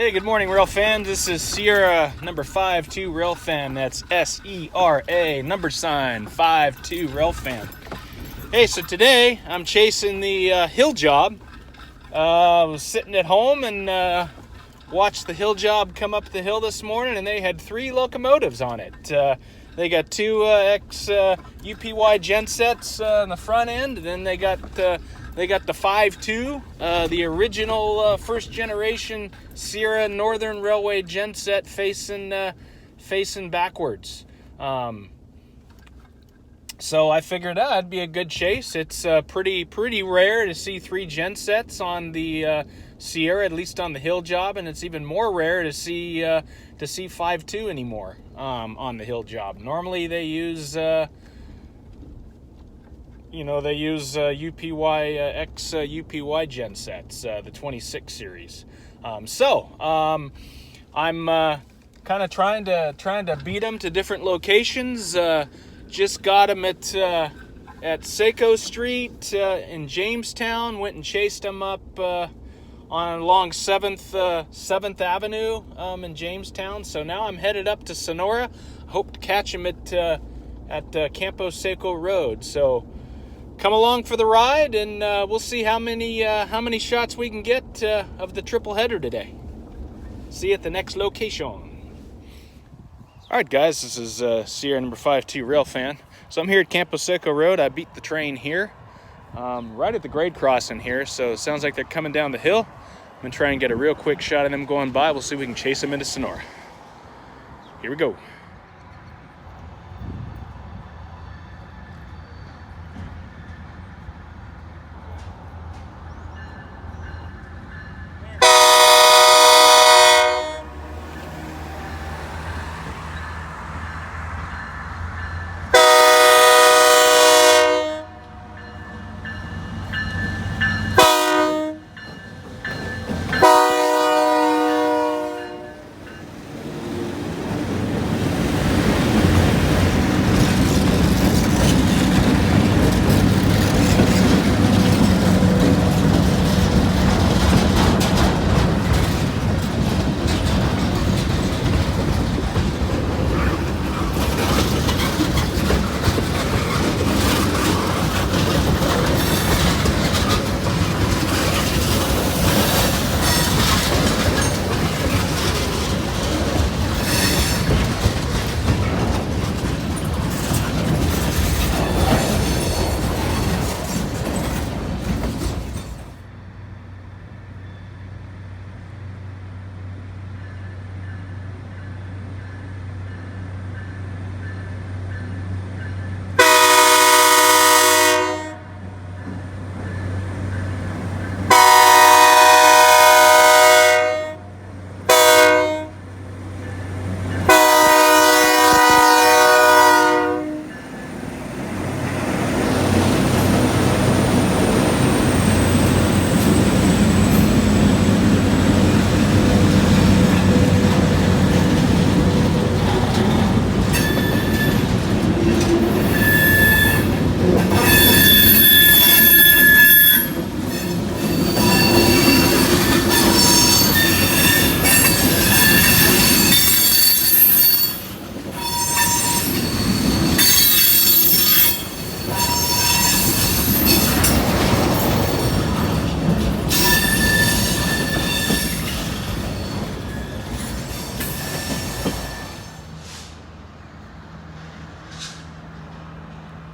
Hey, good morning, rail fans. This is Sierra number 52 rail fan. That's SERA number sign 52 rail fan. Hey, so today I'm chasing the hill job. I was sitting at home and watched the hill job come up the hill this morning, and they had 3 locomotives on it. They got 2 UPY gensets in the front end, and then they got the 5.2, the original first generation Sierra Northern Railway genset facing backwards. So I figured it'd be a good chase. It's pretty rare to see 3 gensets on the Sierra, at least on the hill job, and it's even more rare to see 5.2 anymore on the hill job. Normally they use UPY UPY gensets, the 26 series. I'm kind of trying to beat them to different locations. Just got them at Seco Street in Jamestown. Went and chased them up along 7th Avenue in Jamestown. So now I'm headed up to Sonora. Hope to catch them at Campo Seco Road. So come along for the ride, and we'll see how many shots we can get of the triple header today. See you at the next location. All right, guys, this is Sierra number 52 rail fan. So I'm here at Campo Seco Road. I beat the train here, right at the grade crossing here. So it sounds like they're coming down the hill. I'm gonna try and get a real quick shot of them going by. We'll see if we can chase them into Sonora. Here we go.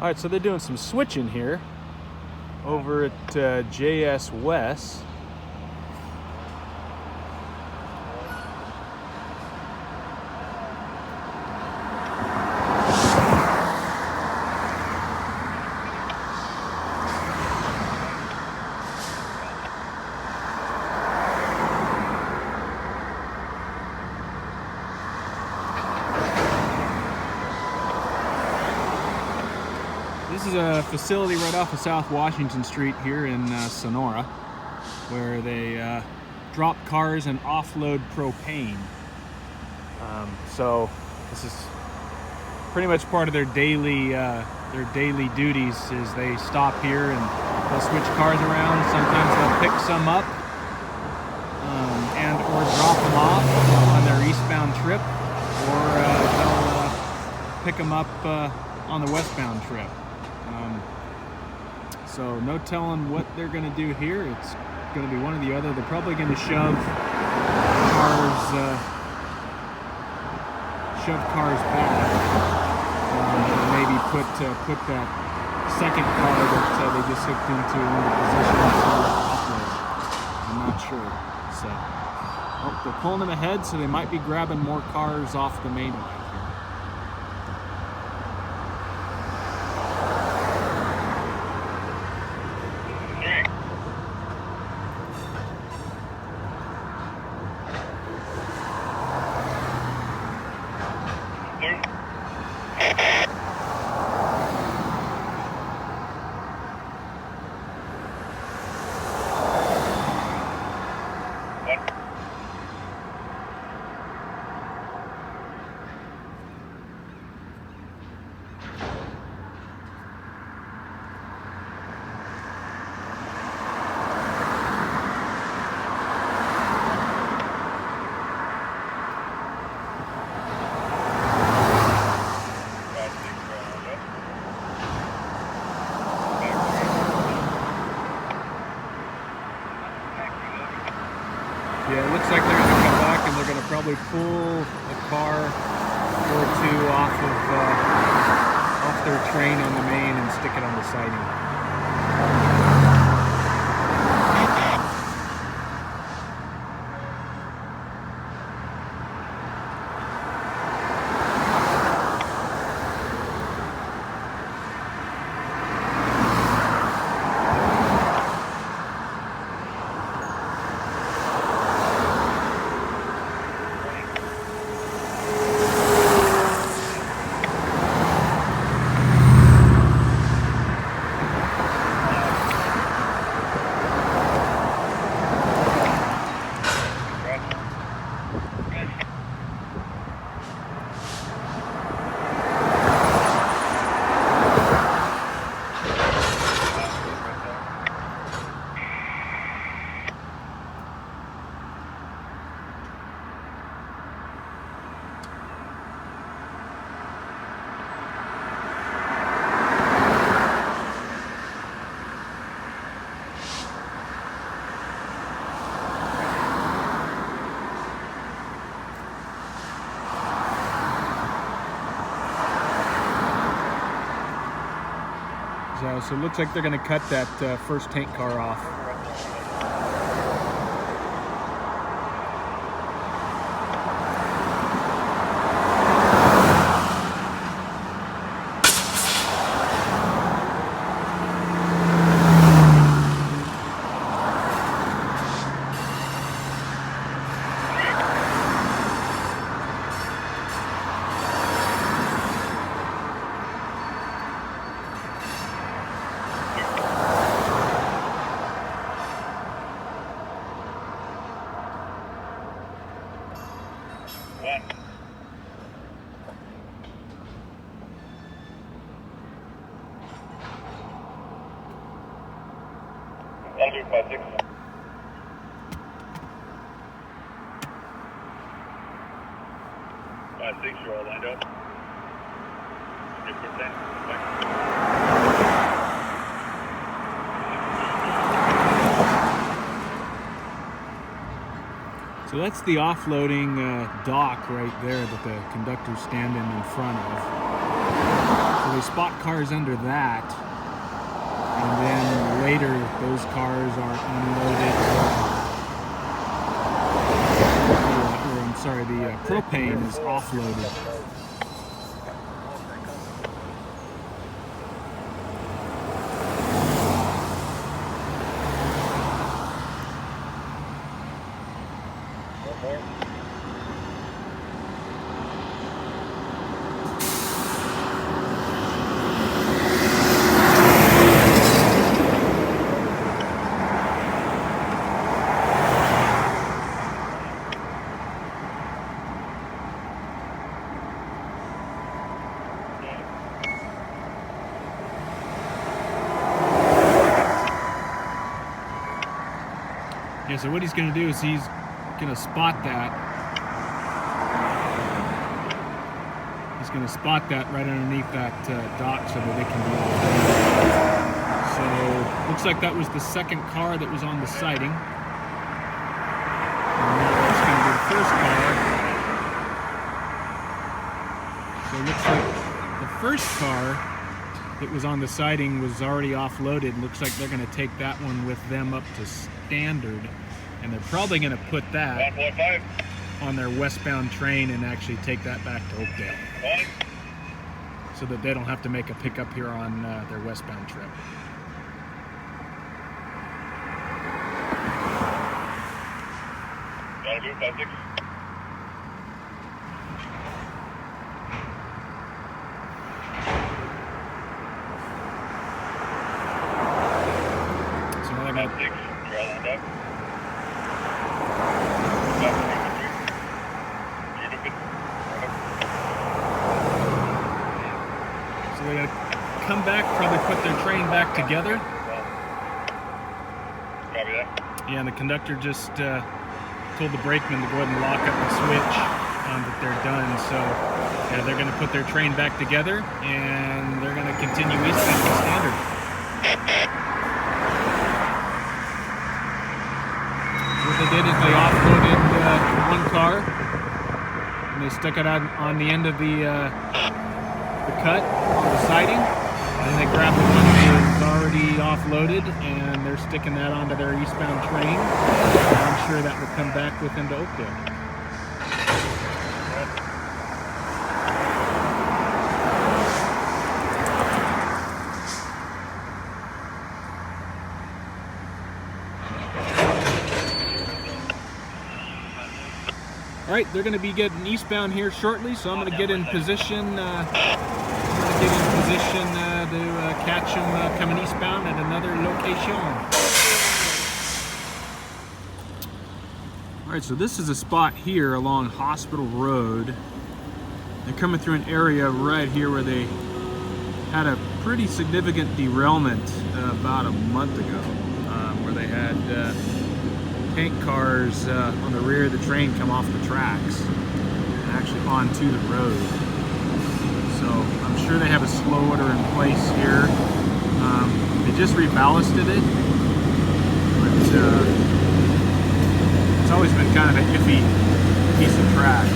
All right, so they're doing some switching here over at JS West. This is a facility right off of South Washington Street here in Sonora, where they drop cars and offload propane. So this is pretty much part of their daily duties. Is they stop here and they'll switch cars around. Sometimes they'll pick some up, and or drop them off on their eastbound trip, or they'll pick them up on the westbound trip. So no telling what they're going to do here. It's going to be one or the other. They're probably going to shove cars back, and maybe put that second car that they just hooked into position to offload. I'm not sure. So, oh, they're pulling them ahead, so they might be grabbing more cars off the main line. Yeah, it looks like they're going to come back and they're going to probably pull a car or two off their train on the main and stick it on the siding. So it looks like they're going to cut that first tank car off. That'll do 5-6. 5-6, you're all lined up. 6%. So that's the offloading dock right there that the conductor's standing in front of. So they spot cars under that, and then later those cars are unloaded. The propane is offloaded. Yeah, so what he's going to do is he's gonna spot that. He's gonna spot that right underneath that dock so that it can be offloaded. So looks like that was the second car that was on the siding. And now that's gonna be the first car. So it looks like the first car that was on the siding was already offloaded. Looks like they're going to take that one with them up to standard, and they're probably going to put that on their westbound train and actually take that back to Oakdale, so that they don't have to make a pickup here on their westbound trip. So they got to come back, probably put their train back together. Copy that. Yeah, and the conductor just told the brakeman to go ahead and lock up the switch that they're done. So yeah, they're going to put their train back together and they're going to continue eastbound to standard. What they did is they offloaded one car and they stuck it out on the end of the cut on the siding, and they grabbed the one that was already offloaded and they're sticking that onto their eastbound train. And I'm sure that will come back with them to Oakdale. All right, they're going to be getting eastbound here shortly, so I'm going to get in position. To catch them coming eastbound at another location. All right, so this is a spot here along Hospital Road. They're coming through an area right here where they had a pretty significant derailment about a month ago, where they had tank cars on the rear of the train come off the tracks and actually onto the road. So I'm sure they have a slow order in place here. They just reballasted it, but it's always been kind of an iffy piece of track.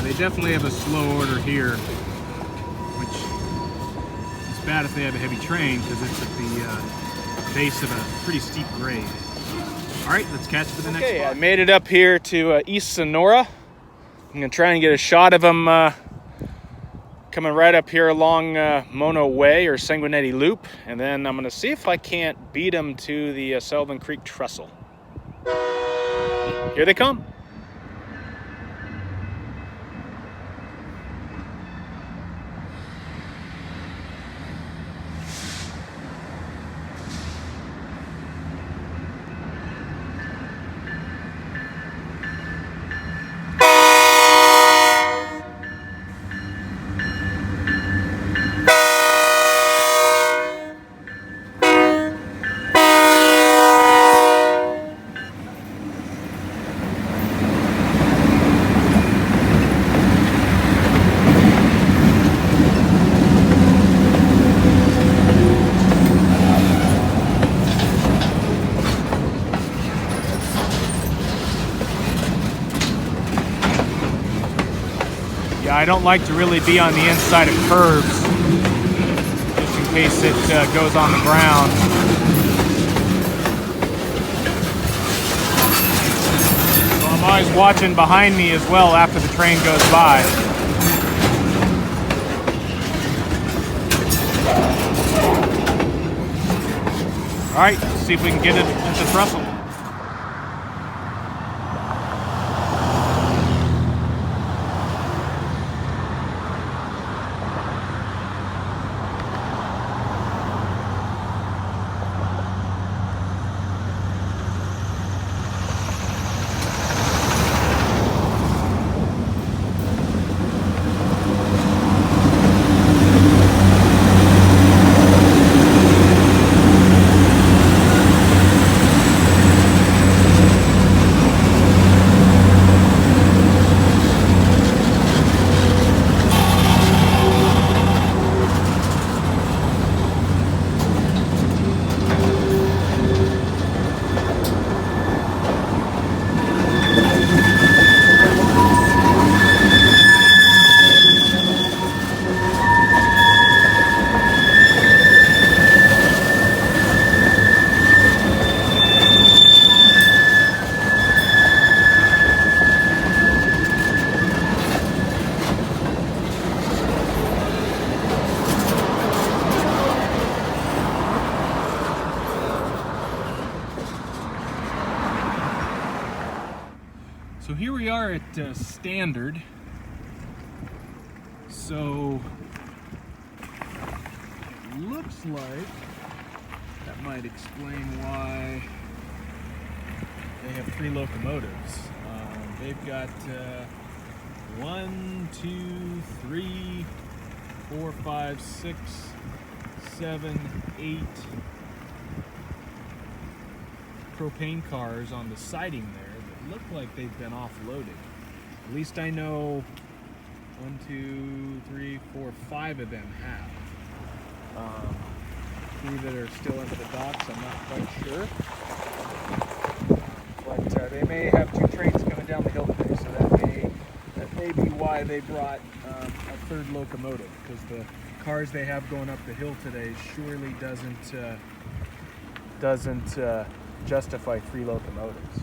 They definitely have a slow order here, which is bad if they have a heavy train because it's at the base of a pretty steep grade. All right, let's catch for the next spot. I made it up here to East Sonora. I'm going to try and get a shot of them coming right up here along Mono Way or Sanguinetti Loop, and then I'm going to see if I can't beat them to the Sullivan Creek Trestle. Here they come. I don't like to really be on the inside of curbs, just in case it goes on the ground. So I'm always watching behind me as well after the train goes by. All right, let's see if we can get it at the throttle. So here we are at Standard. So it looks like that might explain why they have 3 locomotives. They've got 1, 2, 3, 4, 5, 6, 7, 8 propane cars on the siding there that look like they've been offloaded. At least I know 1, 2, 3, 4, 5 of them have. 3 that are still under the docks, I'm not quite sure. But they may have 2 trains coming down the hill today, so that may be why they brought a 3rd locomotive, because the cars they have going up the hill today surely doesn't justify 3 locomotives.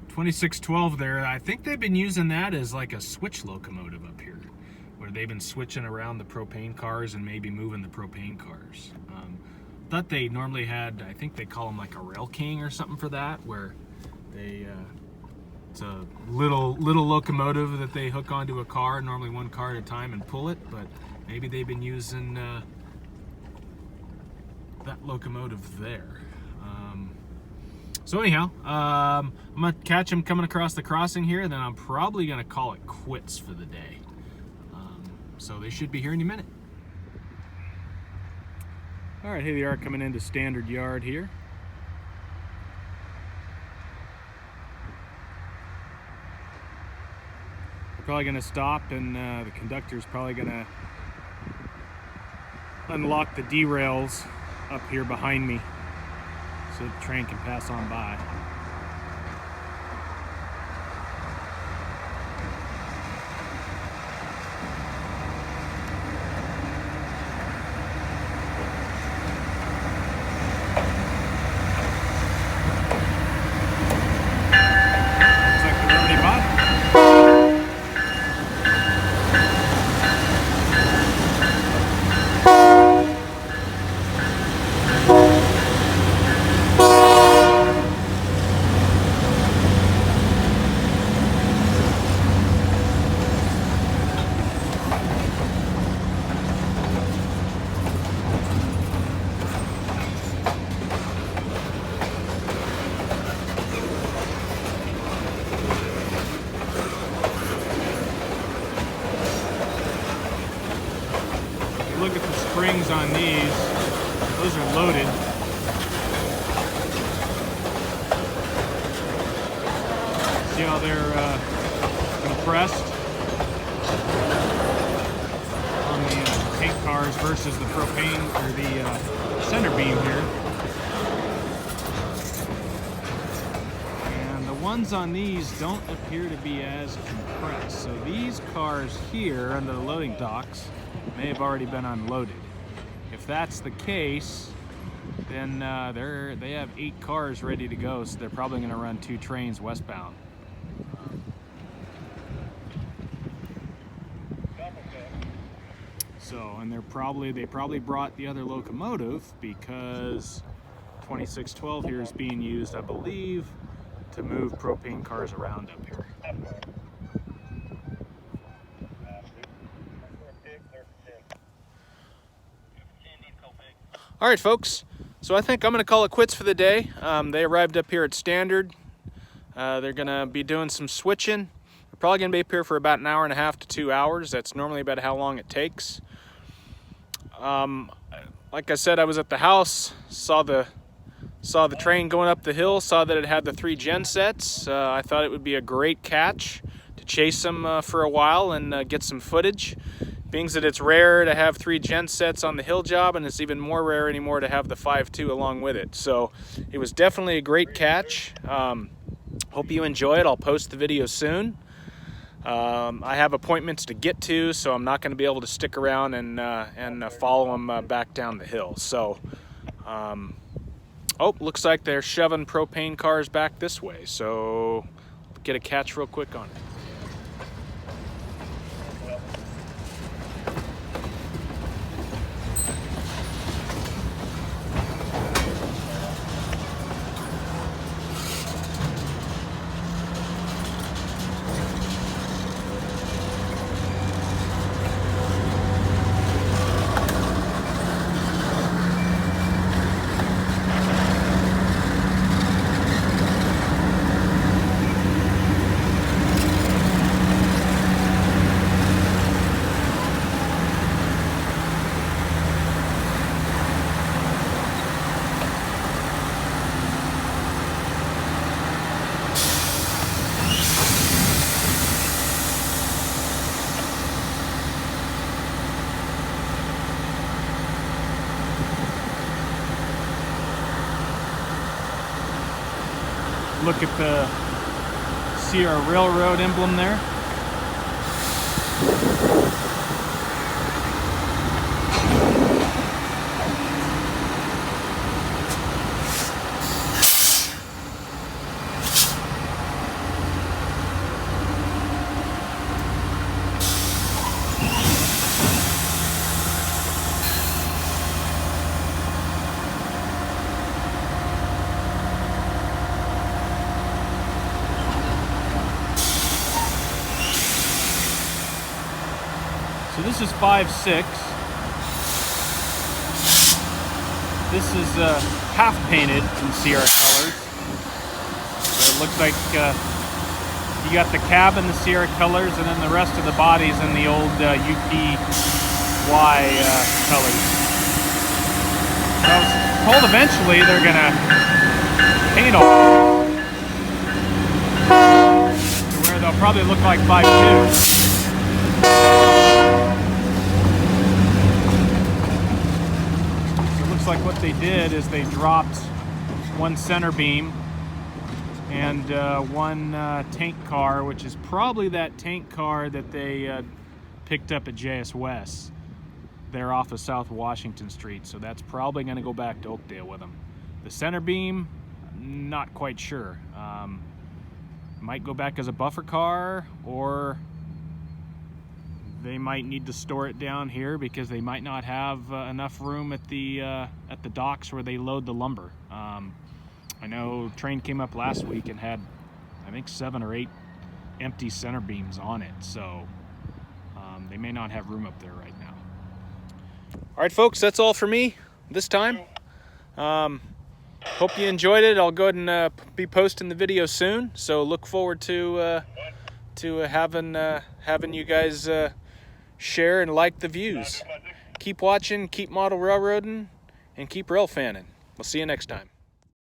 2612 there, I think they've been using that as like a switch locomotive up here, where they've been switching around the propane cars and maybe moving the propane cars. Thought they normally had, I think they call them like a rail king or something for that, where they it's a little locomotive that they hook onto a car, normally 1 car at a time, and pull it. But maybe they've been using that locomotive there. So anyhow, I'm gonna catch them coming across the crossing here, and then I'm probably gonna call it quits for the day. So they should be here any minute. All right, here they are coming into Standard Yard here. They're probably gonna stop, and the conductor's probably gonna unlock the derails up here behind me, so the train can pass on by. Looks like they're already by. Look at the springs on these. Those are loaded. See how they're compressed on the tank cars versus the propane, or the center beam here. And the ones on these don't appear to be as compressed. So these cars here under the loading docks may have already been unloaded. If that's the case, then they have 8 cars ready to go, so they're probably going to run 2 trains westbound. So, and they probably brought the other locomotive because 2612 here is being used, I believe, to move propane cars around up here. All right, folks. So I think I'm going to call it quits for the day. They arrived up here at Standard. They're going to be doing some switching. They're probably going to be up here for about an hour and a half to 2 hours. That's normally about how long it takes. Like I said, I was at the house, saw the train going up the hill, saw that it had the 3 gen sets. I thought it would be a great catch to chase them for a while and get some footage. Being that it's rare to have 3 gen sets on the hill job, and it's even more rare anymore to have the 5.2 along with it. So it was definitely a great catch. Hope you enjoy it. I'll post the video soon. I have appointments to get to, so I'm not going to be able to stick around and follow them back down the hill. So, oh, looks like they're shoving propane cars back this way. So, get a catch real quick on it. Look at the Sierra Railroad emblem there. So this is 5.6. This is half painted in Sierra colors. So it looks like you got the cab in the Sierra colors, and then the rest of the body's in the old UPY colors. So I was told eventually they're gonna paint all to where they'll probably look like 5.2. Like what they did is they dropped one center beam and one tank car, which is probably that tank car that they picked up at JS West. They're off of South Washington Street, so that's probably going to go back to Oakdale with them. The center beam, not quite sure. Might go back as a buffer car, or they might need to store it down here because they might not have enough room at the docks where they load the lumber. I know train came up last week and had, I think, 7 or 8 empty center beams on it, so they may not have room up there right now. All right, folks, that's all for me this time. Hope you enjoyed it. I'll go ahead and be posting the video soon, so look forward to having you guys share and like the views. Keep watching, keep model railroading, and keep rail fanning. We'll see you next time.